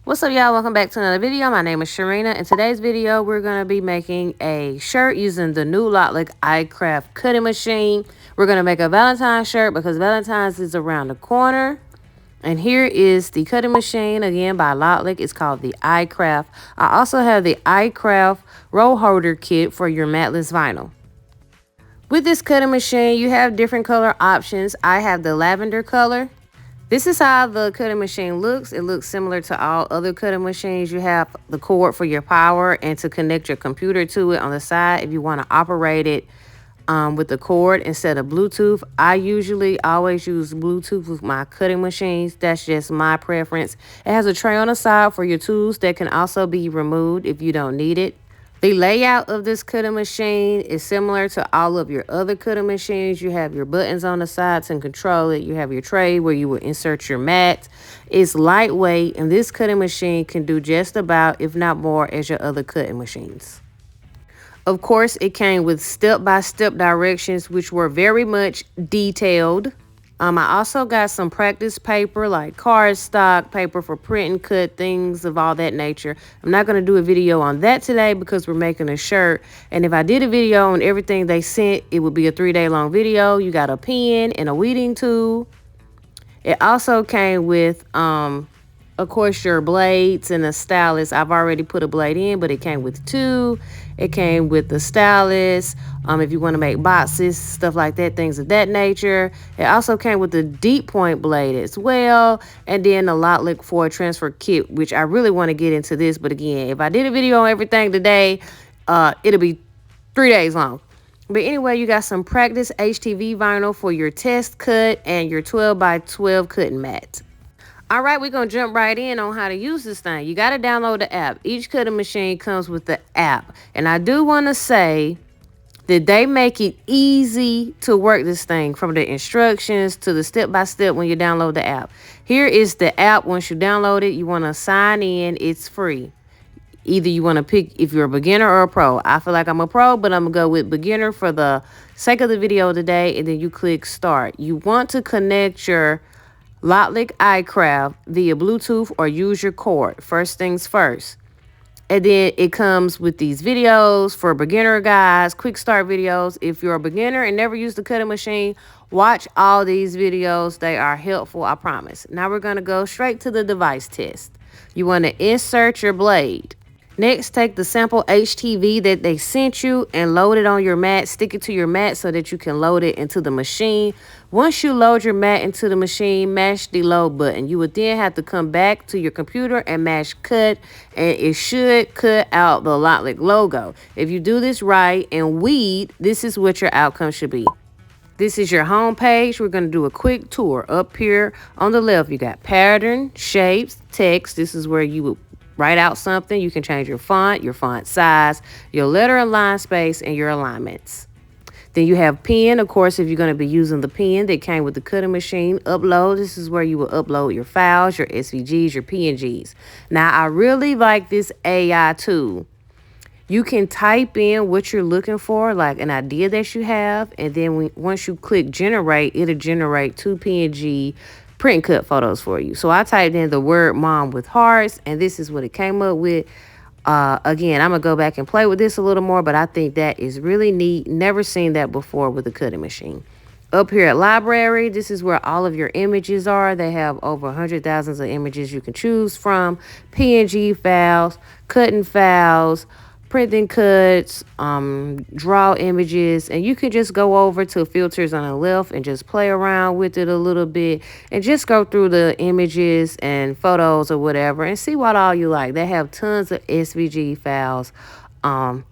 What's up, y'all? Welcome back to another video. My name is Sharina. In today's video, we're going to be making a shirt using the new LOKLIK iCraft cutting machine. We're going to make a Valentine's shirt because Valentine's is around the corner. And here is the cutting machine, again, by LOKLIK. It's called the iCraft. I also have the iCraft roll holder kit for your matless vinyl. With this cutting machine, you have different color options. I have the lavender color. This is how the cutting machine looks. It looks similar to all other cutting machines. You have the cord for your power and to connect your computer to it on the side if you want to operate it with the cord instead of Bluetooth. I usually always use Bluetooth with my cutting machines. That's just my preference. It has a tray on the side for your tools that can also be removed if you don't need it. The layout of this cutting machine is similar to all of your other cutting machines. You have your buttons on the sides and control it. You have your tray where you will insert your mat. It's lightweight, and this cutting machine can do just about, if not more, as your other cutting machines. Of course, it came with step-by-step directions, which were very much detailed. I also got some practice paper like cardstock, paper for print and cut, things of all that nature. I'm not going to do a video on that today because we're making a shirt. And if I did a video on everything they sent, it would be a 3-day long video. You got a pen and a weeding tool. It also came with, of course, your blades and a stylus. I've already put a blade in, but it came with 2. It came with the stylus, if you want to make boxes, stuff like that, things of that nature. It also came with the deep point blade as well, and then the LOKLIK for transfer kit, which I really want to get into this. But again, if I did a video on everything today, it'll be 3 days long. But anyway, you got some practice HTV vinyl for your test cut and your 12x12 cutting mat. All right, we're going to jump right in on how to use this thing. You got to download the app. Each cutting machine comes with the app. And I do want to say that they make it easy to work this thing, from the instructions to the step-by-step when you download the app. Here is the app. Once you download it, you want to sign in. It's free. Either you want to pick if you're a beginner or a pro. I feel like I'm a pro, but I'm going to go with beginner for the sake of the video today. And then you click start. You want to connect your LOKLIK iCraft via Bluetooth or use your cord. First things first. And then it comes with these videos for beginner guys, quick start videos. If you're a beginner and never used the cutting machine, watch all these videos. They are helpful, I promise. Now we're going to go straight to the device test. You want to insert your blade. Next, take the sample HTV that they sent you and load it on your mat. Stick it to your mat so that you can load it into the machine. Once you load your mat into the machine, mash the load button. You would then have to come back to your computer and mash cut, and it should cut out the LOKLIK logo. If you do this right and weed, this is what your outcome should be. This is your home page. We're going to do a quick tour. Up here on the left, you got pattern, shapes, text. This is where you would write out something. You can change your font size, your letter and line space, and your alignments. Then you have pen, of course, if you're going to be using the pen that came with the cutting machine. Upload, this is where you will upload your files, your SVGs, your PNGs. Now, I really like this AI tool. You can type in what you're looking for, like an idea that you have, and then once you click generate, it'll generate 2 PNG print cut photos for you. So I typed in the word mom with hearts, and this is what it came up with. Again, I'm gonna go back and play with this a little more, but I think that is really neat. Never seen that before with a cutting machine. Up here at library, this is where all of your images are. They have over 100,000 of images you can choose from. PNG files, cutting files, printing cuts, draw images, and you can just go over to filters on the left and just play around with it a little bit and just go through the images and photos or whatever and see what all you like. They have tons of SVG files, and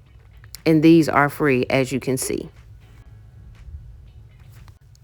these are free, as you can see.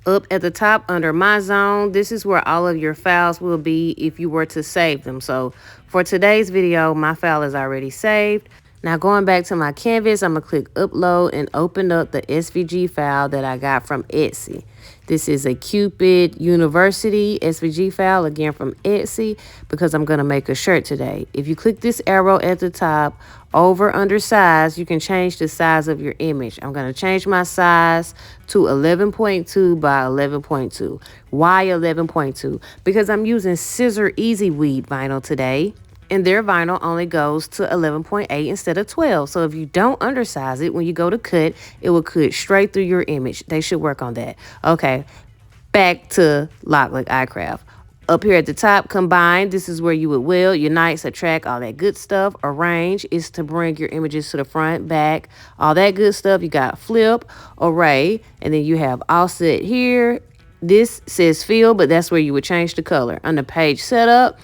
Up at the top under my zone, this is where all of your files will be if you were to save them. So for today's video, my file is already saved. Now going back to my canvas, I'm going to click upload and open up the SVG file that I got from Etsy. This is a Cupid University SVG file, again from Etsy, because I'm going to make a shirt today. If you click this arrow at the top, over under size, you can change the size of your image. I'm going to change my size to 11.2 by 11.2. Why 11.2? Because I'm using Scissor Easy Weed vinyl today. and their vinyl only goes to 11.8 instead of 12. So if you don't undersize it, when you go to cut, it will cut straight through your image. They should work on that. Okay, back to LOKLIK iCraft. Up here at the top, combine. This is where you would weld, unite, subtract, all that good stuff. Arrange is to bring your images to the front, back, all that good stuff. You got flip, array, and then you have offset here. This says fill, but that's where you would change the color. Under page setup,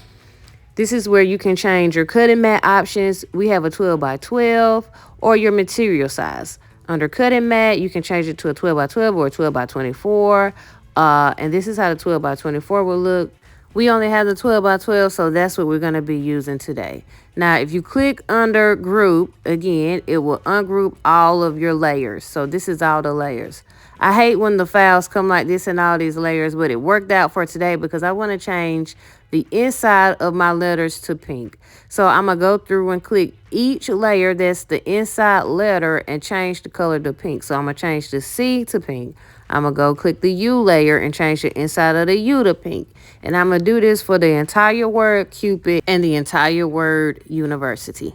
this is where you can change your cutting mat options. We have a 12 by 12 or your material size. Under cutting mat, you can change it to a 12 by 12 or a 12 by 24. And this is how the 12 by 24 will look. We only have the 12 by 12, so that's what we're going to be using today. Now, if you click under group, again, it will ungroup all of your layers. So this is all the layers. I hate when the files come like this and all these layers, but it worked out for today because I want to change the inside of my letters to pink. So I'm going to go through and click each layer that's the inside letter and change the color to pink. So I'm going to change the C to pink. I'm going to go click the U layer and change the inside of the U to pink. And I'm going to do this for the entire word Cupid and the entire word university.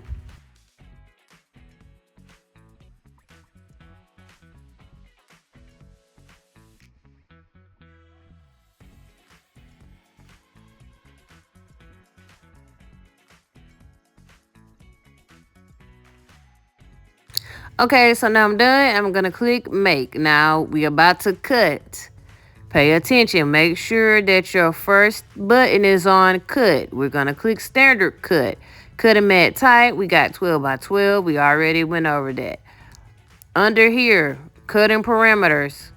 Okay, so now I'm done. I'm going to click make. Now we're about to cut. Pay attention. Make sure that your first button is on cut. We're going to click standard cut. Cutting mat type, we got 12 by 12. We already went over that. Under here, cutting parameters.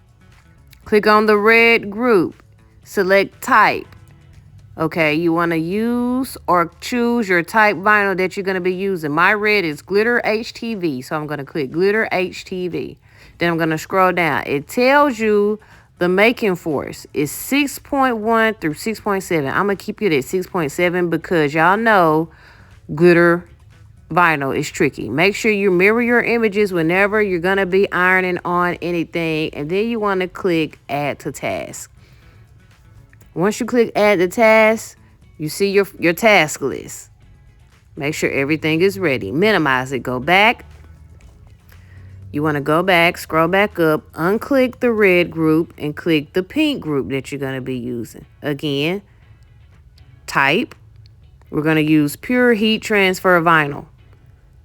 Click on the red group. Select type. Okay, you want to use or choose your type vinyl that you're going to be using. My red is glitter HTV, so I'm going to click glitter HTV. Then I'm going to scroll down. It tells you the making force is 6.1 through 6.7. I'm going to keep it at 6.7 because y'all know glitter vinyl is tricky. Make sure you mirror your images whenever you're going to be ironing on anything. And then you want to click add to task. Once you click add to task, you see your task list. Make sure everything is ready. Minimize it. Go back. You want to go back, scroll back up, unclick the red group, and click the pink group that you're going to be using. Again, type. We're going to use pure heat transfer vinyl.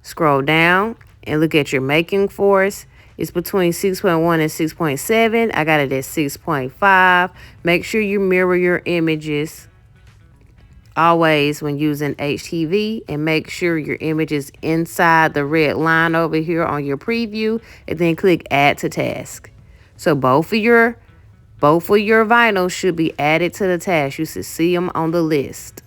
Scroll down and look at your making force. It's between 6.1 and 6.7. I got it at 6.5. Make sure you mirror your images always when using HTV, and make sure your image is inside the red line over here on your preview, and then click add to task. So both of your vinyls should be added to the task. You should see them on the list.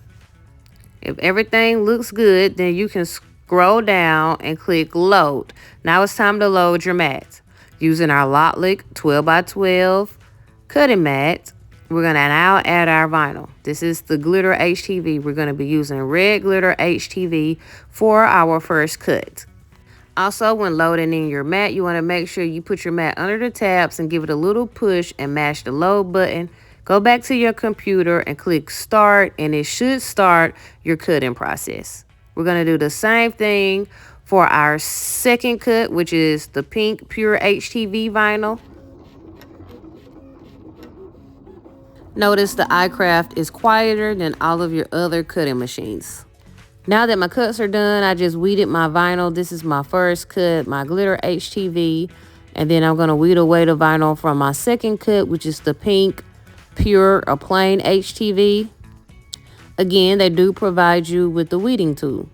If everything looks good, then you can scroll down and click load. Now it's time to load your mats. Using our LOKLIK 12 by 12 cutting mat, we're going to now add our vinyl. This is the glitter HTV. We're going to be using red glitter HTV for our first cut. Also, when loading in your mat, you want to make sure you put your mat under the tabs and give it a little push and mash the load button. Go back to your computer and click start, and it should start your cutting process. We're going to do the same thing for our second cut, which is the pink pure HTV vinyl. Notice the iCraft is quieter than all of your other cutting machines. Now that my cuts are done, I just weeded my vinyl. This is my first cut, my glitter HTV. And then I'm going to weed away the vinyl from my second cut, which is the pink pure or plain HTV. Again, they do provide you with the weeding tool.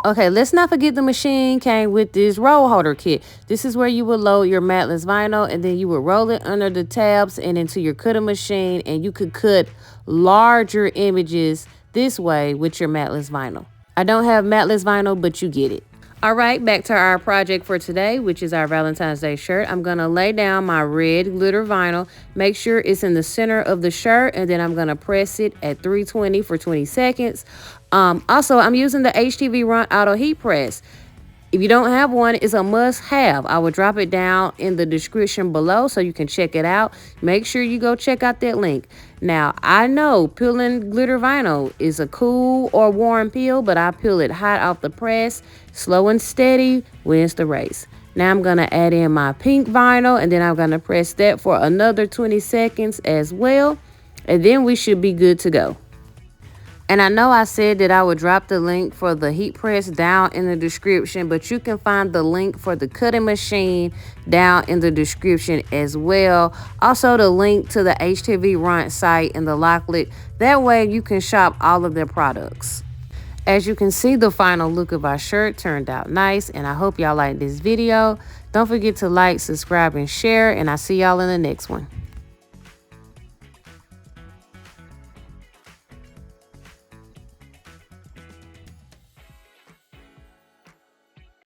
Okay, let's not forget the machine came with this roll holder kit. This is where you will load your matless vinyl, and then you will roll it under the tabs and into your cutting machine, and you could cut larger images this way with your matless vinyl. I don't have matless vinyl, but you get it. All right, back to our project for today, which is our Valentine's Day shirt. I'm going to lay down my red glitter vinyl. Make sure it's in the center of the shirt, and then I'm going to press it at 320 for 20 seconds. Also, I'm using the HTVRONT auto heat press. If you don't have one, it's a must-have. I will drop it down in the description below so you can check it out. Make sure you go check out that link. Now, I know peeling glitter vinyl is a cool or warm peel, but I peel it hot off the press. Slow and steady wins the race. Now I'm going to add in my pink vinyl, and then I'm going to press that for another 20 seconds as well. And then we should be good to go. And I know I said that I would drop the link for the heat press down in the description, but you can find the link for the cutting machine down in the description as well. Also, the link to the HTVRONT site and the LOKLIK. That way you can shop all of their products. As you can see, the final look of our shirt turned out nice, and I hope y'all like this video. Don't forget to like, subscribe, and share, and I'll see y'all in the next one.